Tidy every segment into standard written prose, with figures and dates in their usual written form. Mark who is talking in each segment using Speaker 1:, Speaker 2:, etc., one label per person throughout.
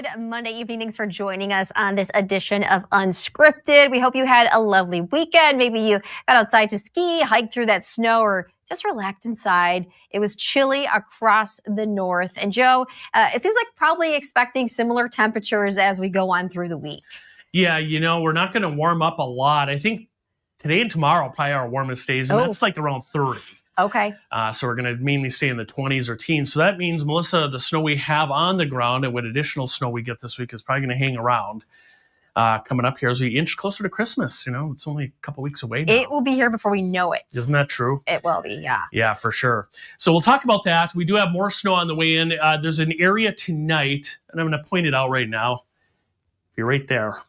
Speaker 1: Good Monday evening. Thanks for joining us on this edition of Unscripted. We hope you had a lovely weekend. Maybe you got outside to ski, hike through that snow, or just relaxed inside. It was chilly across the north. And Joe, it seems like probably expecting similar temperatures as we go on through the week.
Speaker 2: Yeah, we're not going to warm up a lot. I think today and tomorrow probably our warmest days, and that's like around 30.
Speaker 1: Okay.
Speaker 2: So we're going to mainly stay in the 20s or teens. So that means, Melissa, the snow we have on the ground and what additional snow we get this week is probably going to hang around coming up here as we inch closer to Christmas. It's only a couple weeks away now.
Speaker 1: It will be here before we know it.
Speaker 2: Isn't that true?
Speaker 1: It will be, yeah.
Speaker 2: Yeah, for sure. So we'll talk about that. We do have more snow on the way in. There's an area tonight, and I'm going to point it out right now. You're right there.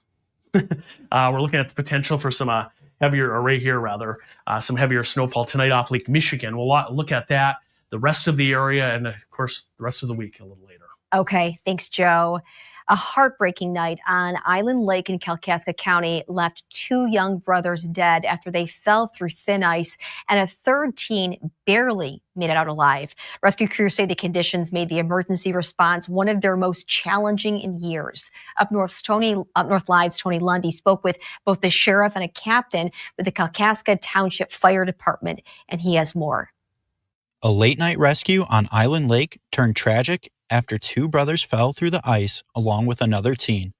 Speaker 2: We're looking at the potential for some some heavier snowfall tonight off Lake Michigan. We'll look at that, the rest of the area, and of course, the rest of the week a little later.
Speaker 1: Okay, thanks, Joe. A heartbreaking night on Island Lake in Kalkaska County left two young brothers dead after they fell through thin ice, and a third teen barely made it out alive. Rescue crews say the conditions made the emergency response one of their most challenging in years. UpNorthLive's Tony Lundy spoke with both the sheriff and a captain with the Kalkaska Township Fire Department, and he has more.
Speaker 3: A late-night rescue on Island Lake turned tragic after two brothers fell through the ice along with another teen.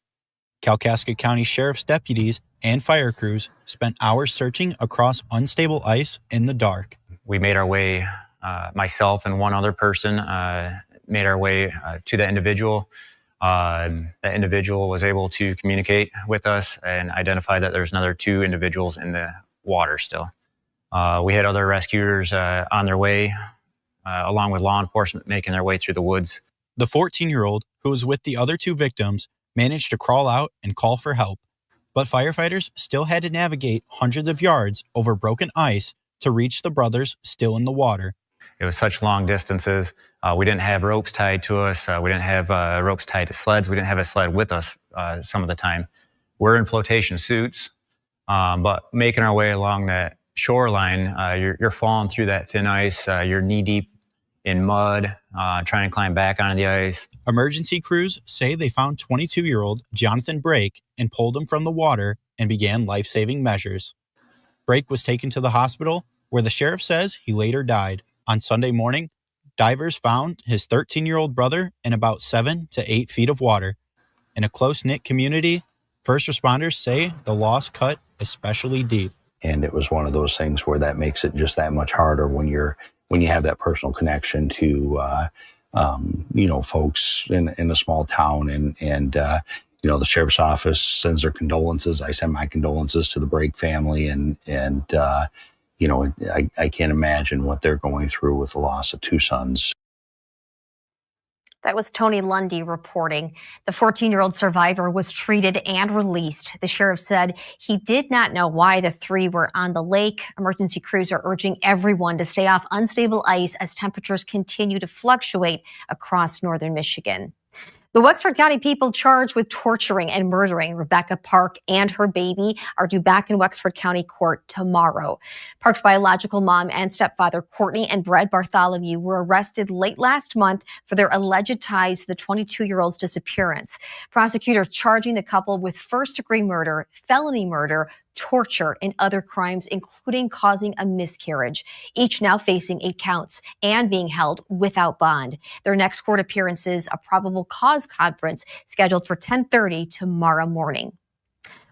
Speaker 3: Kalkaska County Sheriff's deputies and fire crews spent hours searching across unstable ice in the dark.
Speaker 4: We made our way, myself and one other person, made our way to the individual. The individual was able to communicate with us and identify that there's another two individuals in the water still. We had other rescuers on their way, along with law enforcement making their way through the woods.
Speaker 3: The 14-year-old, who was with the other two victims, managed to crawl out and call for help. But firefighters still had to navigate hundreds of yards over broken ice to reach the brothers still in the water.
Speaker 4: It was such long distances. We didn't have ropes tied to us. We didn't have ropes tied to sleds. We didn't have a sled with us some of the time. We're in flotation suits, but making our way along that shoreline, you're falling through that thin ice. You're knee-deep in mud, trying to climb back onto the ice.
Speaker 3: Emergency crews say they found 22-year-old Jonathan Brake and pulled him from the water and began life-saving measures. Brake was taken to the hospital, where the sheriff says he later died. On Sunday morning, divers found his 13-year-old brother in about 7 to 8 feet of water. In a close-knit community, first responders say the loss cut especially deep.
Speaker 5: And it was one of those things where that makes it just that much harder when you have that personal connection to, folks in a small town. And the sheriff's office sends their condolences. I send my condolences to the Brake family. I can't imagine what they're going through with the loss of two sons.
Speaker 1: That was Tony Lundy reporting. The 14-year-old survivor was treated and released. The sheriff said he did not know why the three were on the lake. Emergency crews are urging everyone to stay off unstable ice as temperatures continue to fluctuate across northern Michigan. The Wexford County people charged with torturing and murdering Rebecca Park and her baby are due back in Wexford County Court tomorrow. Park's biological mom and stepfather, Courtney and Brad Bartholomew, were arrested late last month for their alleged ties to the 22-year-old's disappearance. Prosecutors charging the couple with first-degree murder, felony murder, torture, and other crimes, including causing a miscarriage, each now facing 8 counts and being held without bond. Their next court appearances, a probable cause conference scheduled for 10:30 tomorrow morning.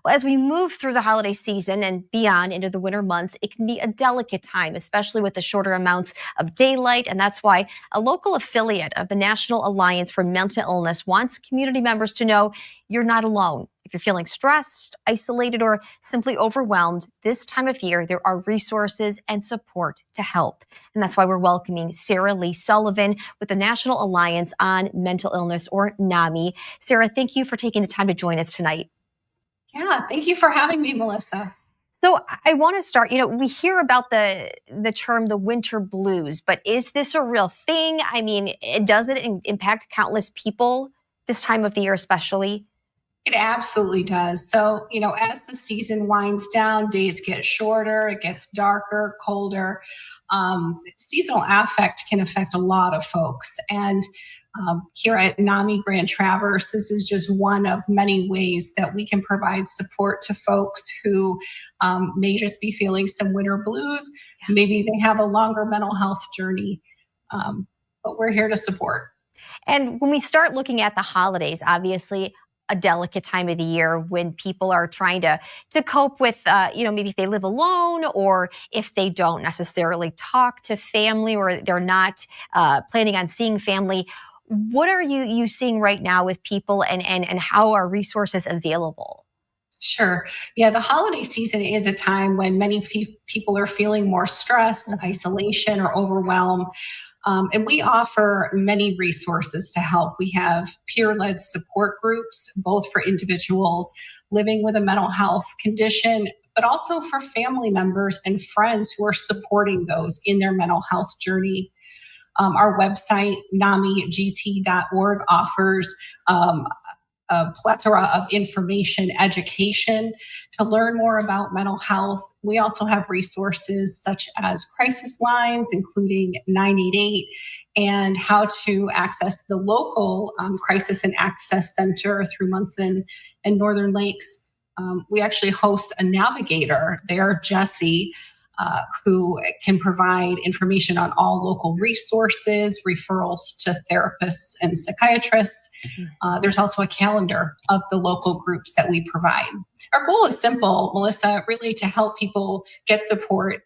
Speaker 1: Well, as we move through the holiday season and beyond into the winter months, it can be a delicate time, especially with the shorter amounts of daylight. And that's why a local affiliate of the National Alliance for Mental Illness wants community members to know you're not alone. If you're feeling stressed, isolated, or simply overwhelmed, this time of year, there are resources and support to help. And that's why we're welcoming Sarah Lee Sullivan with the National Alliance on Mental Illness, or NAMI. Sarah, thank you for taking the time to join us tonight.
Speaker 6: Yeah, thank you for having me, Melissa.
Speaker 1: So I want to start, we hear about the term the winter blues, but is this a real thing? I mean, does it impact countless people this time of the year especially?
Speaker 6: It absolutely does. So, as the season winds down, days get shorter, it gets darker, colder. Seasonal affect can affect a lot of folks. And Here at NAMI Grand Traverse, this is just one of many ways that we can provide support to folks who may just be feeling some winter blues. Maybe they have a longer mental health journey, but we're here to support.
Speaker 1: And when we start looking at the holidays, obviously a delicate time of the year when people are trying to cope with, maybe if they live alone or if they don't necessarily talk to family or they're not planning on seeing family. What are you seeing right now with people and how are resources available?
Speaker 6: Sure. Yeah, the holiday season is a time when many people are feeling more stress, isolation, or overwhelm. And we offer many resources to help. We have peer-led support groups, both for individuals living with a mental health condition, but also for family members and friends who are supporting those in their mental health journey. Our website, namigt.org, offers a plethora of information, education to learn more about mental health. We also have resources such as crisis lines, including 988, and how to access the local crisis and access center through Munson and Northern Lakes. We actually host a navigator there, Jesse, who can provide information on all local resources, referrals to therapists and psychiatrists. There's also a calendar of the local groups that we provide. Our goal is simple, Melissa, really to help people get support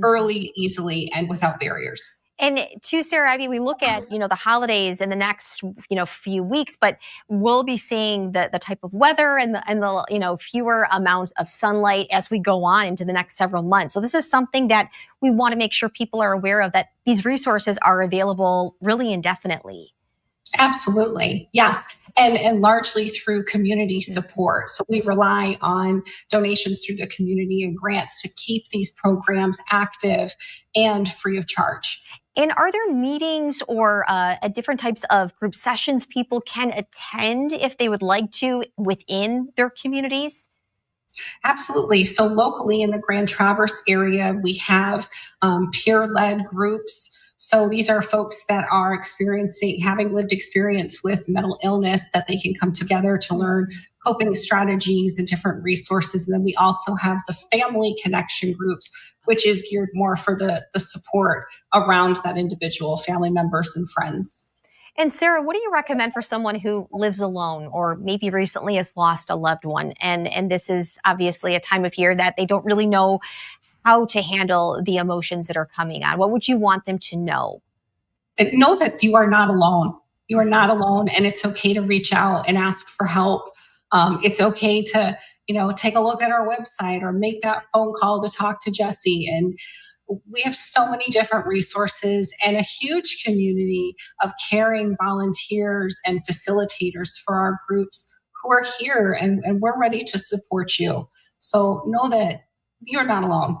Speaker 6: early, easily, and without barriers.
Speaker 1: And to Sarah, I mean, we look at, the holidays in the next, few weeks, but we'll be seeing the type of weather and the fewer amounts of sunlight as we go on into the next several months. So this is something that we want to make sure people are aware of, that these resources are available really indefinitely.
Speaker 6: Absolutely. Yes. And largely through community support. So we rely on donations through the community and grants to keep these programs active and free of charge.
Speaker 1: And are there meetings or different types of group sessions people can attend if they would like to within their communities?
Speaker 6: Absolutely. So locally in the Grand Traverse area, we have peer-led groups. So these are folks that are having lived experience with mental illness, that they can come together to learn coping strategies and different resources. And then we also have the family connection groups, which is geared more for the support around that individual, family members and friends.
Speaker 1: And Sarah, what do you recommend for someone who lives alone or maybe recently has lost a loved one? And this is obviously a time of year that they don't really know how to handle the emotions that are coming on. What would you want them to know?
Speaker 6: And know that you are not alone. You are not alone, and it's okay to reach out and ask for help. It's okay to, take a look at our website or make that phone call to talk to Jesse. And we have so many different resources and a huge community of caring volunteers and facilitators for our groups who are here, and we're ready to support you. So know that you're not alone.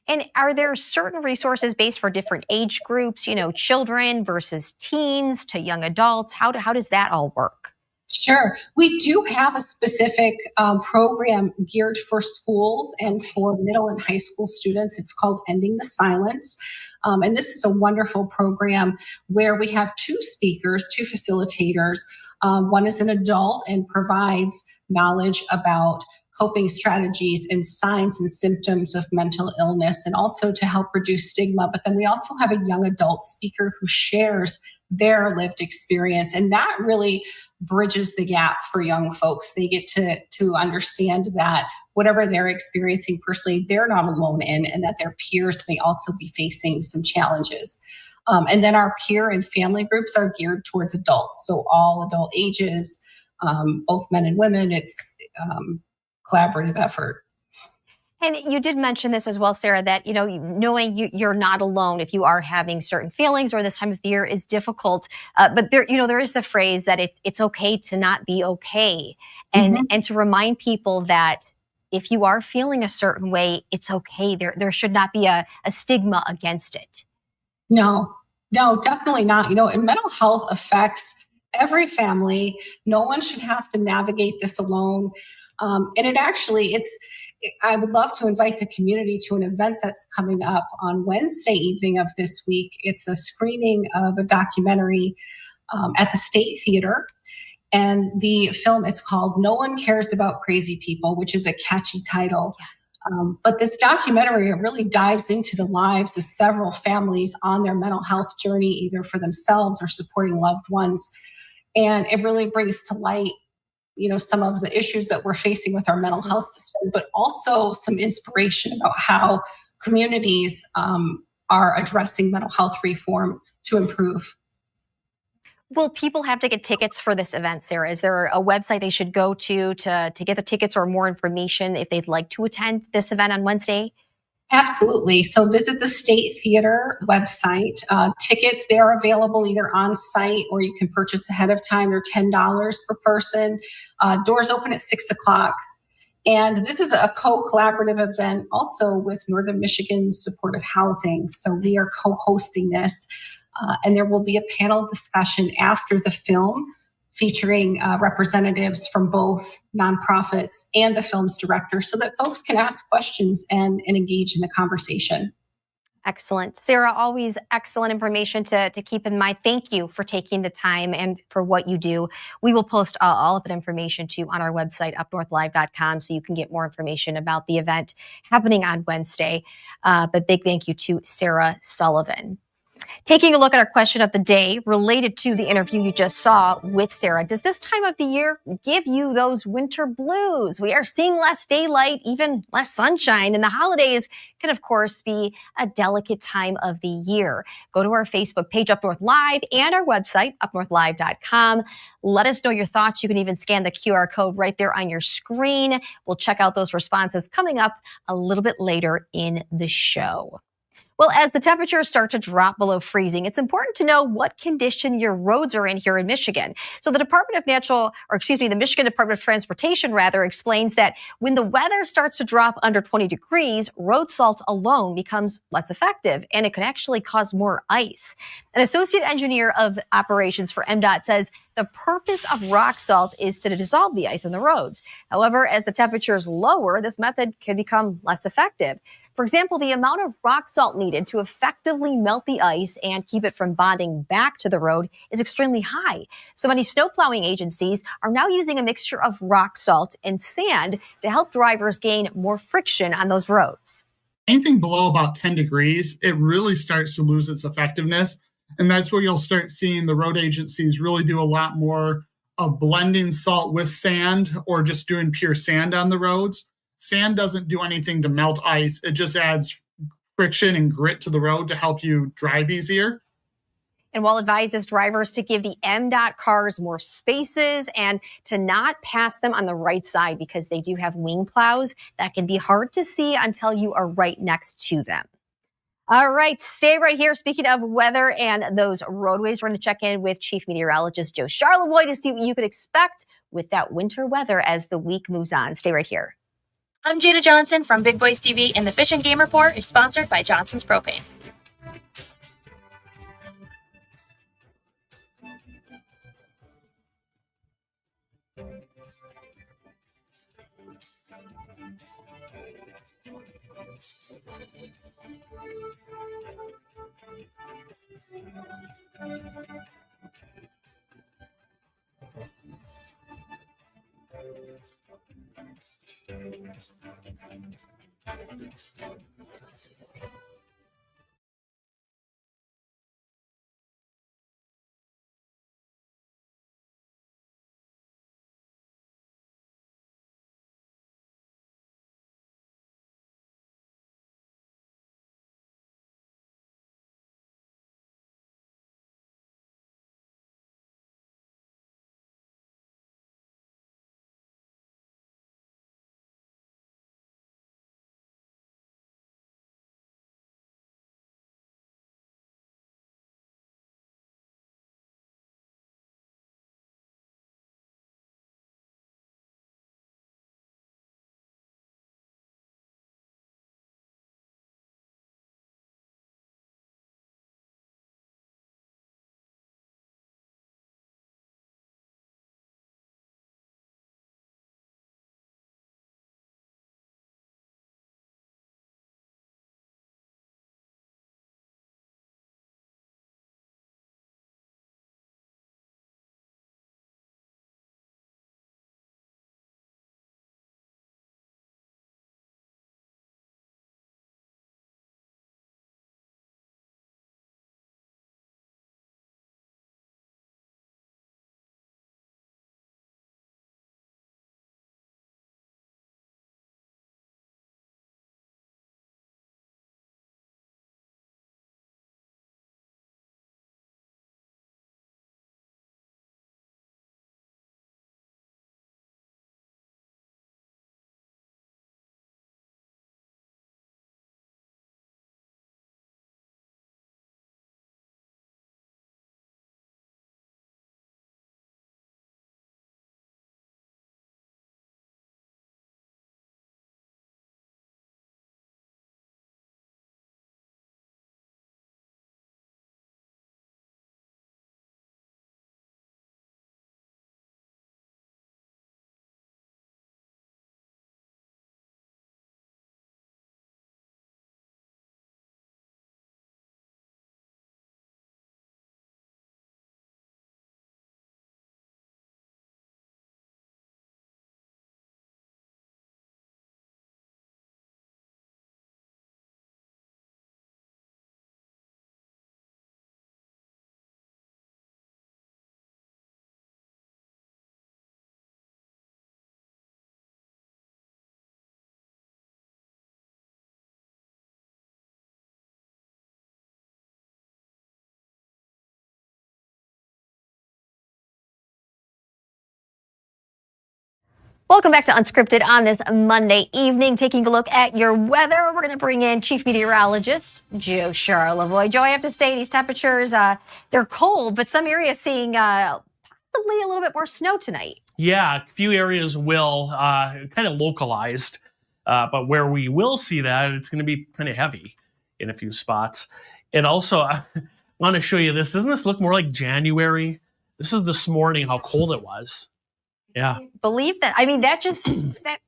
Speaker 1: And are there certain resources based for different age groups, children versus teens to young adults? How does that all work?
Speaker 6: Sure. We do have a specific program geared for schools and for middle and high school students. It's called Ending the Silence. And this is a wonderful program where we have two speakers, two facilitators. One is an adult and provides knowledge about coping strategies and signs and symptoms of mental illness, and also to help reduce stigma. But then we also have a young adult speaker who shares their lived experience. And that really bridges the gap for young folks. They get to understand that whatever they're experiencing personally, they're not alone in, and that their peers may also be facing some challenges. And then our peer and family groups are geared towards adults. So all adult ages, both men and women. It's collaborative effort.
Speaker 1: And you did mention this as well, Sarah, that, knowing you're not alone if you are having certain feelings or this time of the year is difficult. But there is the phrase that it's okay to not be okay. And to remind people that if you are feeling a certain way, it's okay. There should not be a stigma against it.
Speaker 6: No, definitely not. And mental health affects every family. No one should have to navigate this alone. And I would love to invite the community to an event that's coming up on Wednesday evening of this week. It's a screening of a documentary at the State Theater. And the film, it's called No One Cares About Crazy People, which is a catchy title. But this documentary, it really dives into the lives of several families on their mental health journey, either for themselves or supporting loved ones. And it really brings to light, some of the issues that we're facing with our mental health system, but also some inspiration about how communities are addressing mental health reform to improve.
Speaker 1: Will people have to get tickets for this event, Sarah? Is there a website they should go to get the tickets or more information if they'd like to attend this event on Wednesday?
Speaker 6: Absolutely. So visit the State Theater website. Tickets, they are available either on site or you can purchase ahead of time. They're $10 per person. Doors open at 6 o'clock. And this is a co-collaborative event also with Northern Michigan Supportive Housing. So we are co-hosting this. And there will be a panel discussion after the film featuring representatives from both nonprofits and the film's director so that folks can ask questions and engage in the conversation.
Speaker 1: Excellent. Sarah, always excellent information to keep in mind. Thank you for taking the time and for what you do. We will post all of that information to you on our website, UpNorthLive.com, so you can get more information about the event happening on Wednesday. But big thank you to Sarah Sullivan. Taking a look at our question of the day related to the interview you just saw with Sarah. Does this time of the year give you those winter blues? We are seeing less daylight, even less sunshine, and the holidays can, of course, be a delicate time of the year. Go to our Facebook page, Up North Live, and our website, UpNorthLive.com. Let us know your thoughts. You can even scan the QR code right there on your screen. We'll check out those responses coming up a little bit later in the show. Well, as the temperatures start to drop below freezing, it's important to know what condition your roads are in here in Michigan. So the the Michigan Department of Transportation explains that when the weather starts to drop under 20 degrees, road salt alone becomes less effective, and it could actually cause more ice. An associate engineer of operations for MDOT says the purpose of rock salt is to dissolve the ice on the roads. However, as the temperatures lower, this method can become less effective. For example, the amount of rock salt needed to effectively melt the ice and keep it from bonding back to the road is extremely high. So many snow plowing agencies are now using a mixture of rock salt and sand to help drivers gain more friction on those roads.
Speaker 7: Anything below about 10 degrees, it really starts to lose its effectiveness. And that's where you'll start seeing the road agencies really do a lot more of blending salt with sand or just doing pure sand on the roads. Sand doesn't do anything to melt ice. It just adds friction and grit to the road to help you drive easier.
Speaker 1: And while advises drivers to give the MDOT cars more spaces and to not pass them on the right side because they do have wing plows, that can be hard to see until you are right next to them. All right, stay right here. Speaking of weather and those roadways, we're going to check in with Chief Meteorologist Joe Charlevoix to see what you could expect with that winter weather as the week moves on. Stay right here.
Speaker 8: I'm Jada Johnson from Big Boys TV, and the Fish and Game Report is sponsored by Johnson's Propane.
Speaker 1: Welcome back to Unscripted on this Monday evening. Taking a look at your weather, we're going to bring in Chief Meteorologist Joe Charlevoix. Joe, I have to say these temperatures, they're cold, but some areas seeing possibly a little bit more snow tonight.
Speaker 2: Yeah, a few areas will, kind of localized, but where we will see that, it's going to be kind of heavy in a few spots. And also, I want to show you this. Doesn't this look more like January? This is this morning, how cold it was. Yeah.
Speaker 1: Believe that. I mean, that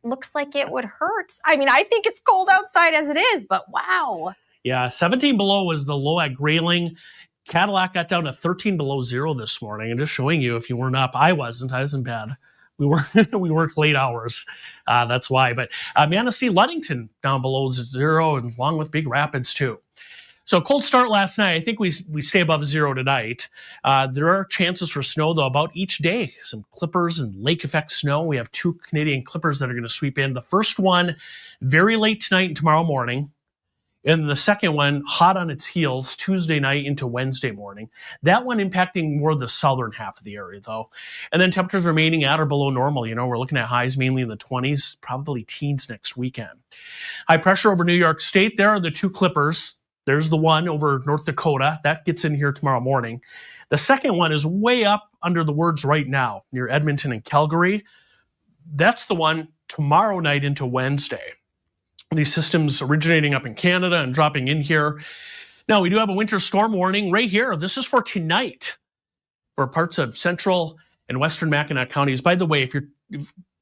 Speaker 1: looks like it would hurt. I mean, I think it's cold outside as it is, but wow.
Speaker 2: Yeah, 17 below was the low at Grayling. Cadillac got down to 13 below zero this morning. And just showing you, if you weren't up, I wasn't in bed. We worked late hours. That's why. But Manistee, Ludington down below zero, and along with Big Rapids too. So cold start last night. I think we stay above zero tonight. There are chances for snow, though, about each day. Some clippers and lake effect snow. We have 2 Canadian clippers that are going to sweep in. The first one very late tonight and tomorrow morning. And the second one hot on its heels Tuesday night into Wednesday morning. That one impacting more the southern half of the area, though. And then temperatures remaining at or below normal. You know, we're looking at highs mainly in the 20s, probably teens next weekend. High pressure over New York State. There are the 2 clippers. There's the one over North Dakota. That gets in here tomorrow morning. The second one is way up under the words right now, near Edmonton and Calgary. That's the one tomorrow night into Wednesday. These systems originating up in Canada and dropping in here. Now, we do have a winter storm warning right here. This is for tonight for parts of central and western Mackinac counties. By the way, if you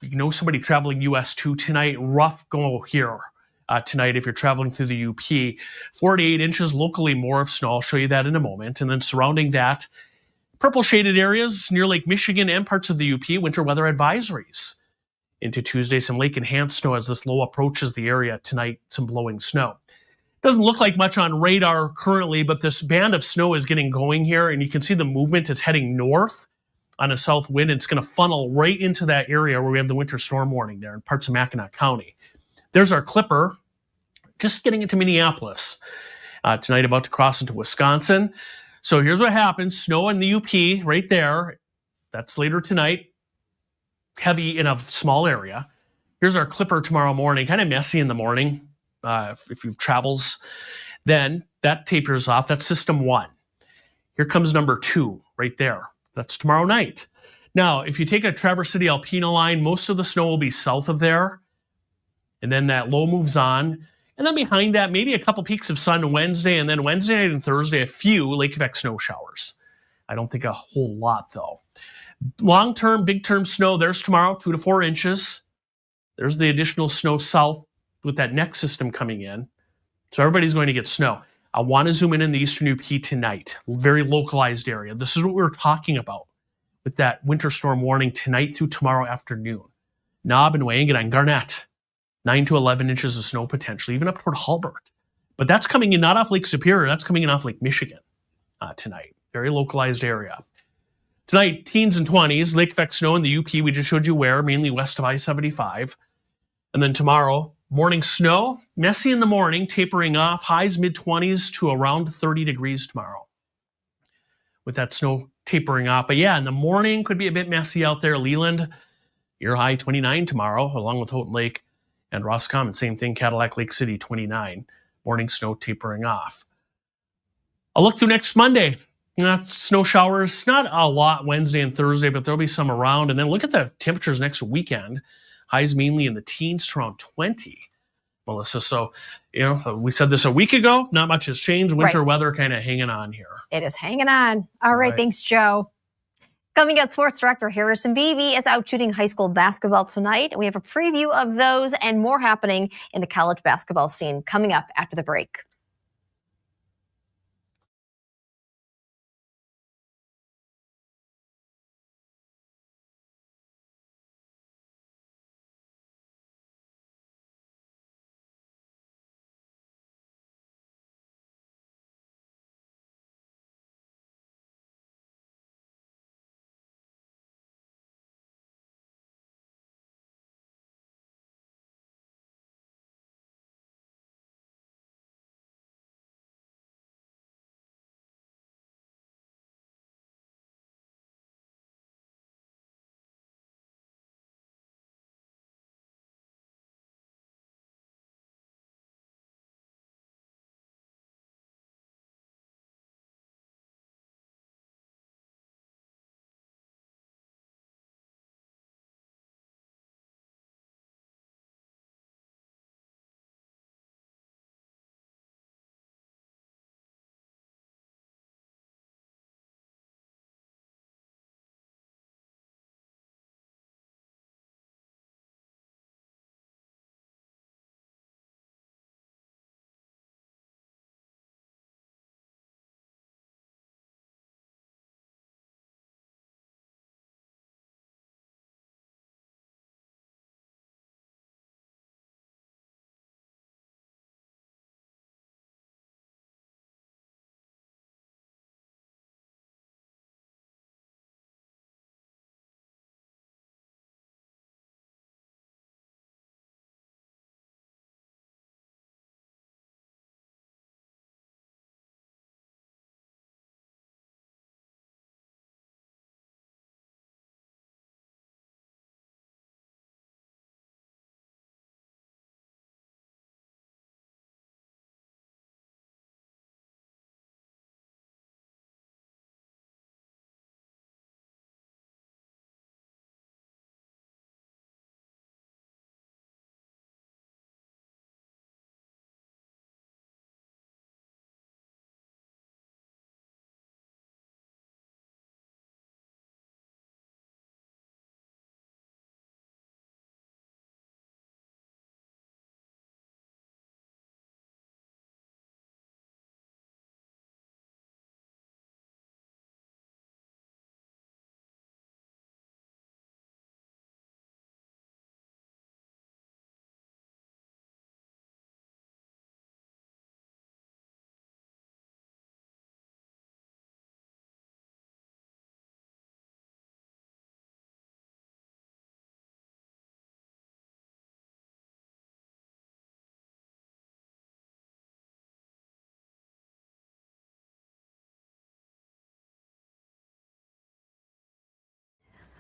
Speaker 2: know somebody traveling US 2 tonight, rough go here. Tonight, if you're traveling through the UP, 4 to 8 inches, locally more of snow. I'll show you that in a moment. And then surrounding that, purple shaded areas near Lake Michigan and parts of the UP, winter weather advisories. Into Tuesday, some lake enhanced snow as this low approaches the area tonight, some blowing snow. Doesn't look like much on radar currently, but this band of snow is getting going here, and you can see the movement. It's heading north on a south wind. It's going to funnel right into that area where we have the winter storm warning there in parts of Mackinac County. There's our clipper, just getting into Minneapolis. Tonight, about to cross into Wisconsin. So here's what happens. Snow in the UP right there. That's later tonight. Heavy in a small area. Here's our clipper tomorrow morning. Kind of messy in the morning if you've travels. Then that tapers off. That's system 1. Here comes number 2 right there. That's tomorrow night. Now, if you take a Traverse City Alpena line, most of the snow will be south of there. And then that low moves on. And then behind that, maybe a couple peaks of sun Wednesday, and then Wednesday night and Thursday, a few lake effect snow showers. I don't think a whole lot, though. Long-term, big-term snow, there's tomorrow, 2 to 4 inches. There's the additional snow south with that next system coming in. So everybody's going to get snow. I want to zoom in the eastern UP tonight. Very localized area. This is what we were talking about with that winter storm warning tonight through tomorrow afternoon. Knob and Wangan and Garnett. 9 to 11 inches of snow potentially, even up toward Halbert. But that's coming in not off Lake Superior, that's coming in off Lake Michigan tonight. Very localized area. Tonight, teens and 20s, lake effect snow in the UP, we just showed you where, mainly west of I-75. And then tomorrow, morning snow, messy in the morning, tapering off, highs mid-20s to around 30 degrees tomorrow. With that snow tapering off. But yeah, in the morning, could be a bit messy out there. Leland, your high 29 tomorrow, along with Houghton Lake. And Roscommon, same thing, Cadillac Lake City, 29. Morning snow tapering off. I'll look through next Monday. Snow showers, not a lot Wednesday and Thursday, but there'll be some around. And then look at the temperatures next weekend. Highs mainly in the teens to around 20, Melissa. So, we said this a week ago. Not much has changed. Winter weather kind of hanging on here.
Speaker 1: It is hanging on. All right. Thanks, Joe. Coming up, sports director Harrison Beebe is out shooting high school basketball tonight. And we have a preview of those and more happening in the college basketball scene coming up after the break.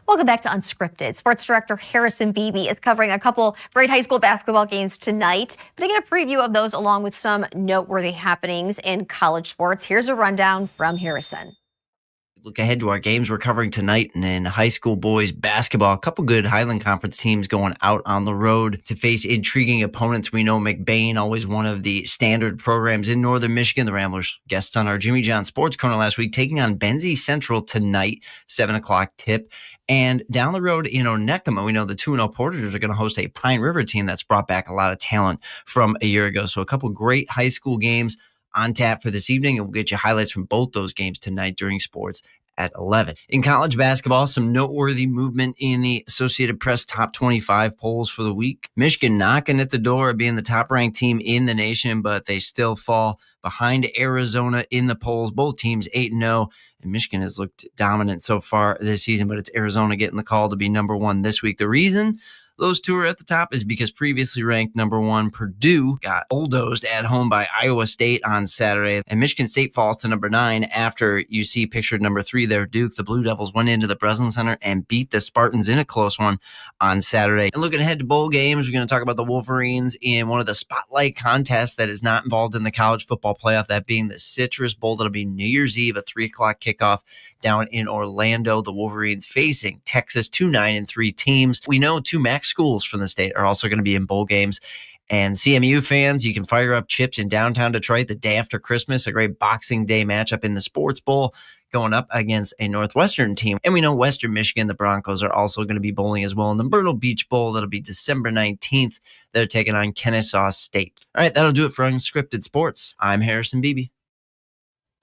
Speaker 1: Welcome back to Unscripted. Sports director Harrison Beebe is covering a couple great high school basketball games tonight. But to get a preview of those along with some noteworthy happenings in college sports, here's a rundown from Harrison.
Speaker 9: Look ahead to our games we're covering tonight, and in high school boys basketball, a couple good Highland Conference teams going out on the road to face intriguing opponents. We know McBain, always one of the standard programs in Northern Michigan. The Ramblers, guests on our Jimmy John Sports Corner last week, taking on Benzie Central tonight, 7 o'clock tip. And down the road in Onekama, we know the 2-0 Portagers are going to host a Pine River team that's brought back a lot of talent from a year ago. So a couple great high school games on tap for this evening, and we'll get you highlights from both those games tonight during sports at 11. In college basketball, some noteworthy movement in the Associated Press top 25 polls for the week. Michigan knocking at the door of being the top-ranked team in the nation, but they still fall behind Arizona in the polls. Both teams 8-0, and Michigan has looked dominant so far this season, but it's Arizona getting the call to be number one this week. The reason those two are at the top is because previously ranked number one Purdue got bulldozed at home by Iowa State on Saturday, and Michigan State falls to number 9 after you see pictured number 3 there, Duke. The Blue Devils went into the Breslin Center and beat the Spartans in a close one on Saturday. And looking ahead to bowl games, we're going to talk about the Wolverines in one of the spotlight contests that is not involved in the college football playoff, that being the Citrus Bowl. That'll be New Year's Eve, a 3 o'clock kickoff down in Orlando. The Wolverines facing Texas, 2 9-3 teams. We know 2 MAC schools from the state are also going to be in bowl games. And CMU fans, you can fire up chips in downtown Detroit the day after Christmas, a great Boxing Day matchup in the Sports Bowl going up against a Northwestern team. And we know Western Michigan, the Broncos, are also going to be bowling as well in the Myrtle Beach Bowl. That'll be December 19th. They're taking on Kennesaw State. All right, that'll do it for Unscripted Sports. I'm Harrison Beebe.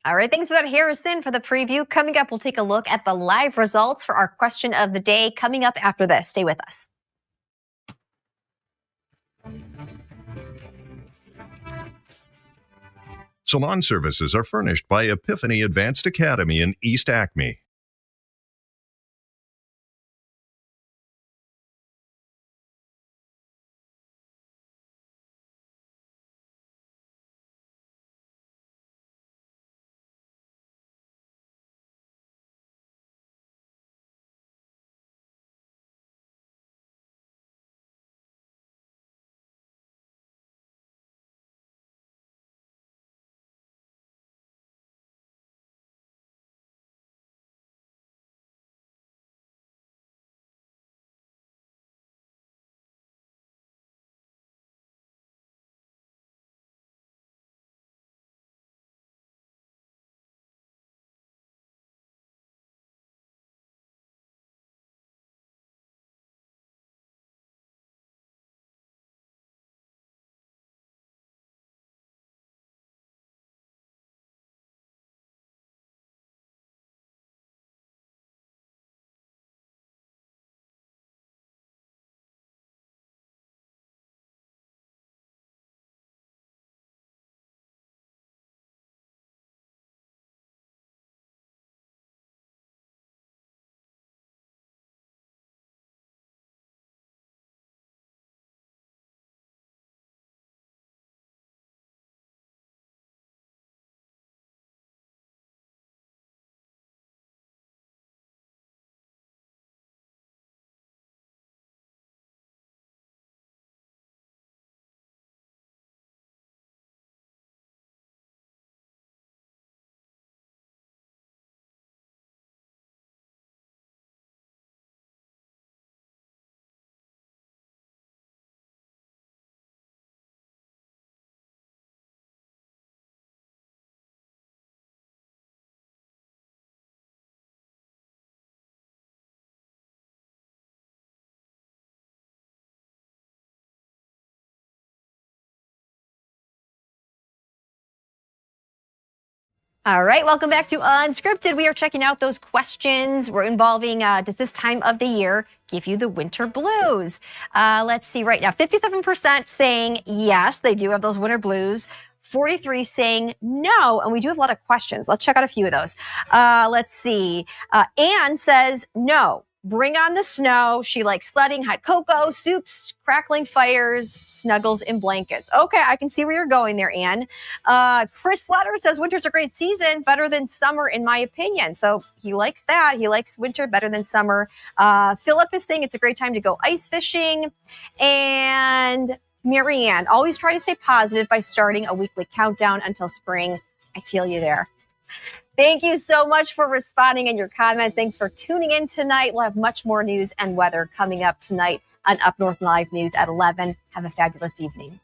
Speaker 1: All right, thanks for that, Harrison, for the preview. Coming up, we'll take a look at the live results for our question of the day coming up after this. Stay with us.
Speaker 10: Salon services are furnished by Epiphany Advanced Academy in East Acme.
Speaker 1: All right, welcome back to Unscripted. We are checking out those questions. We're involving, does this time of the year give you the winter blues? Let's see right now, 57% saying yes, they do have those winter blues. 43 saying no, and we do have a lot of questions. Let's check out a few of those. Let's see. Anne says no. Bring on the snow. She likes sledding, hot cocoa, soups, crackling fires, snuggles, and blankets. Okay, I can see where you're going there, Anne. Chris Slatter says winter's a great season, better than summer, in my opinion. So he likes that. He likes winter better than summer. Philip is saying it's a great time to go ice fishing. And Marianne, always try to stay positive by starting a weekly countdown until spring. I feel you there. Thank you so much for responding in your comments. Thanks for tuning in tonight. We'll have much more news and weather coming up tonight on Up North Live News at 11. Have a fabulous evening.